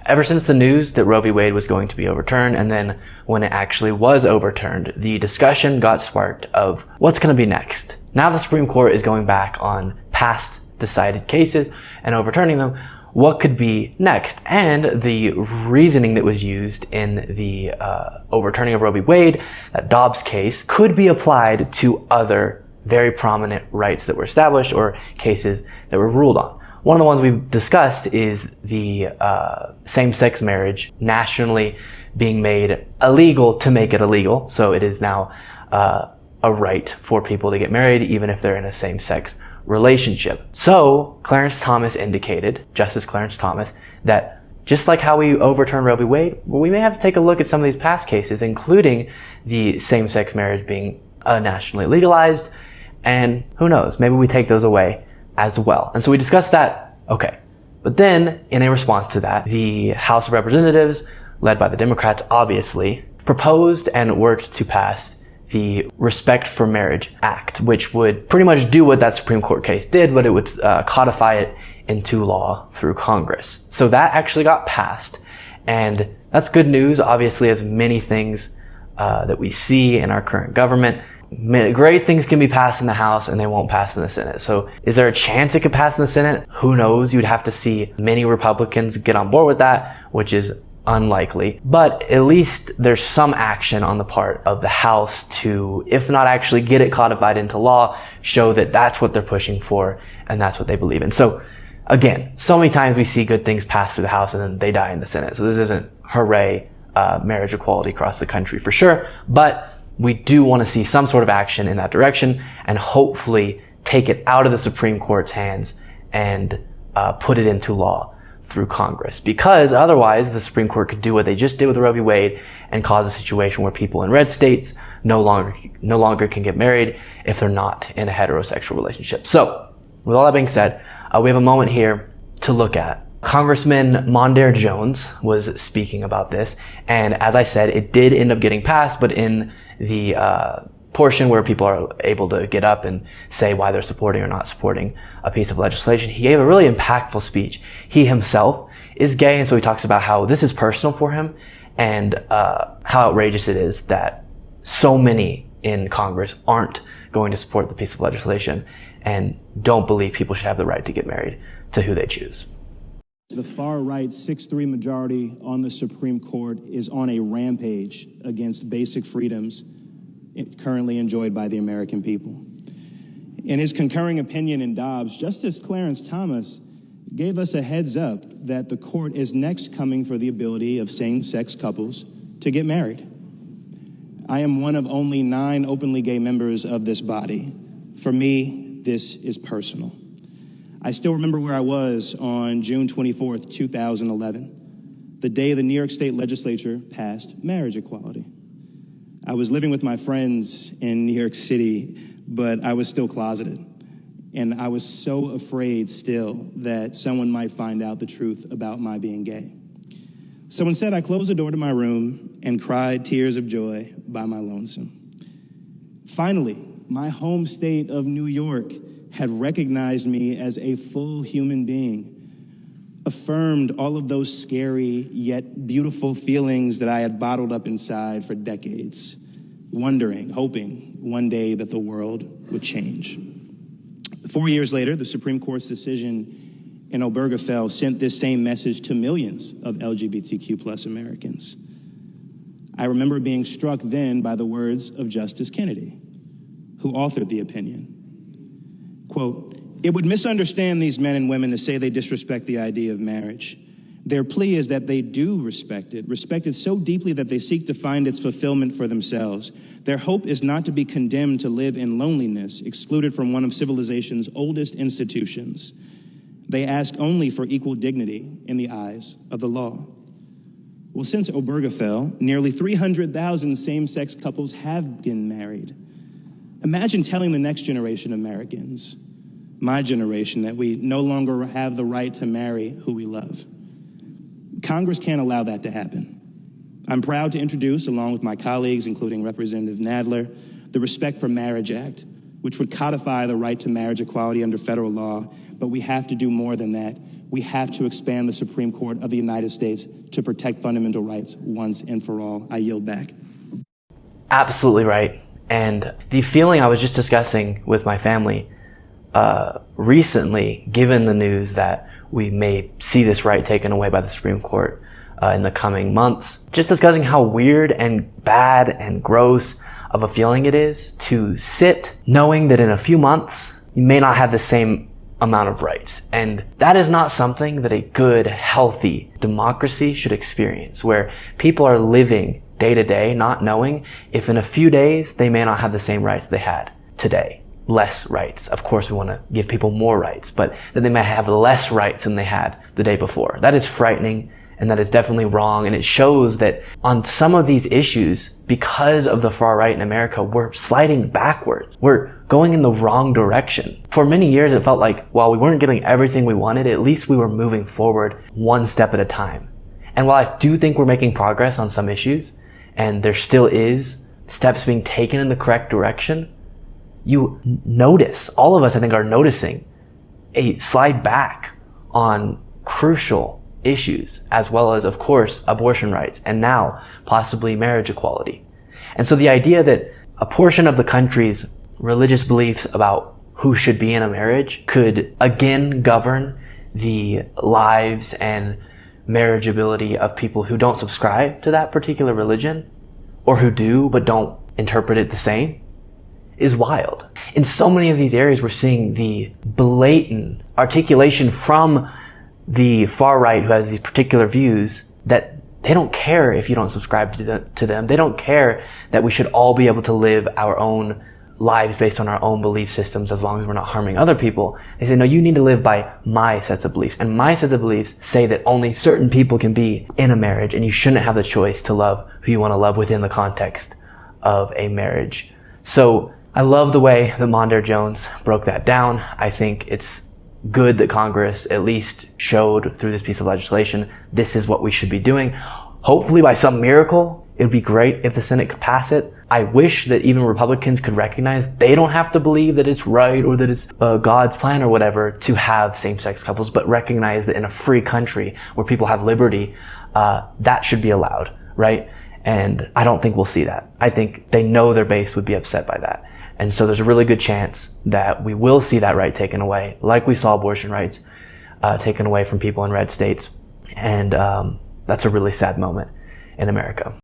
Ever since the news that Roe v. Wade was going to be overturned, and then when it actually was overturned, the discussion got sparked of what's going to be next. Now the Supreme Court is going back on past decided cases and overturning them. What could be next? And the reasoning that was used in the overturning of Roe v. Wade, that Dobbs case, could be applied to other very prominent rights that were established or cases that were ruled on. One of the ones we've discussed is the same-sex marriage nationally being made illegal to make it illegal. So it is now a right for people to get married even if they're in a same-sex relationship. So Justice Clarence Thomas, that just like how we overturned Roe v. Wade, we may have to take a look at some of these past cases, including the same-sex marriage being nationally legalized. And who knows, maybe we take those away as well. And so we discussed that. Okay. But then, in a response to that, the House of Representatives, led by the Democrats, obviously, proposed and worked to pass the Respect for Marriage Act, which would pretty much do what that Supreme Court case did, but it would codify it into law through Congress. So that actually got passed. And that's good news, obviously, as many things that we see in our current government. Great things can be passed in the House and they won't pass in the Senate. So is there a chance it could pass in the Senate? Who knows? You'd have to see many Republicans get on board with that, which is unlikely. But at least there's some action on the part of the House to, if not actually get it codified into law, show that that's what they're pushing for and that's what they believe in. So again, so many times we see good things pass through the House and then they die in the Senate. So this isn't hooray, marriage equality across the country for sure, but we do want to see some sort of action in that direction and hopefully take it out of the Supreme Court's hands and put it into law through Congress. Because otherwise, the Supreme Court could do what they just did with Roe v. Wade and cause a situation where people in red states no longer can get married if they're not in a heterosexual relationship. So, with all that being said, we have a moment here to look at. Congressman Mondaire Jones was speaking about this, and as I said, it did end up getting passed, but in the portion where people are able to get up and say why they're supporting or not supporting a piece of legislation, he gave a really impactful speech. He himself is gay, and so he talks about how this is personal for him and how outrageous it is that so many in Congress aren't going to support the piece of legislation and don't believe people should have the right to get married to who they choose. The far-right 6-3 majority on the Supreme Court is on a rampage against basic freedoms currently enjoyed by the American people. In his concurring opinion in Dobbs, Justice Clarence Thomas gave us a heads up that the court is next coming for the ability of same-sex couples to get married. I am one of only 9 openly gay members of this body. For me, this is personal. I still remember where I was on June 24th, 2011, the day the New York State Legislature passed marriage equality. I was living with my friends in New York City, but I was still closeted. And I was so afraid still that someone might find out the truth about my being gay. So instead, I closed the door to my room and cried tears of joy by my lonesome. Finally, my home state of New York had recognized me as a full human being, affirmed all of those scary yet beautiful feelings that I had bottled up inside for decades, wondering, hoping one day that the world would change. 4 years later, the Supreme Court's decision in Obergefell sent this same message to millions of LGBTQ+ Americans. I remember being struck then by the words of Justice Kennedy, who authored the opinion. Quote, "It would misunderstand these men and women to say they disrespect the idea of marriage. Their plea is that they do respect it so deeply that they seek to find its fulfillment for themselves. Their hope is not to be condemned to live in loneliness, excluded from one of civilization's oldest institutions. They ask only for equal dignity in the eyes of the law." Well, since Obergefell, nearly 300,000 same-sex couples have been married. Imagine telling the next generation of Americans, my generation, that we no longer have the right to marry who we love. Congress can't allow that to happen. I'm proud to introduce, along with my colleagues, including Representative Nadler, the Respect for Marriage Act, which would codify the right to marriage equality under federal law, but we have to do more than that. We have to expand the Supreme Court of the United States to protect fundamental rights once and for all. I yield back. Absolutely right. And the feeling I was just discussing with my family recently, given the news that we may see this right taken away by the Supreme Court in the coming months, just discussing how weird and bad and gross of a feeling it is to sit knowing that in a few months you may not have the same amount of rights. And that is not something that a good, healthy democracy should experience, where people are living day to day not knowing if in a few days they may not have the same rights they had today. Less rights. Of course, we want to give people more rights, but that they may have less rights than they had the day before. That is frightening, and that is definitely wrong. And it shows that on some of these issues, because of the far right in America, we're sliding backwards. We're going in the wrong direction. For many years, it felt like while we weren't getting everything we wanted, at least we were moving forward one step at a time. And while I do think we're making progress on some issues, and there still is steps being taken in the correct direction, you notice, all of us I think are noticing a slide back on crucial issues, as well as, of course, abortion rights, and now possibly marriage equality. And so the idea that a portion of the country's religious beliefs about who should be in a marriage could again govern the lives and marriageability of people who don't subscribe to that particular religion, or who do but don't interpret it the same, is wild. In so many of these areas, we're seeing the blatant articulation from the far right who has these particular views that they don't care if you don't subscribe to them. They don't care that we should all be able to live our own lives based on our own belief systems as long as we're not harming other people. They say, no, you need to live by my sets of beliefs. And my sets of beliefs say that only certain people can be in a marriage, and you shouldn't have the choice to love who you want to love within the context of a marriage. So I love the way that Mondaire Jones broke that down. I think it's good that Congress at least showed through this piece of legislation, this is what we should be doing. Hopefully by some miracle, it would be great if the Senate could pass it. I wish that even Republicans could recognize they don't have to believe that it's right or that it's God's plan or whatever to have same-sex couples, but recognize that in a free country where people have liberty, that should be allowed, right? And I don't think we'll see that. I think they know their base would be upset by that. And so there's a really good chance that we will see that right taken away, like we saw abortion rights taken away from people in red states. And that's a really sad moment in America.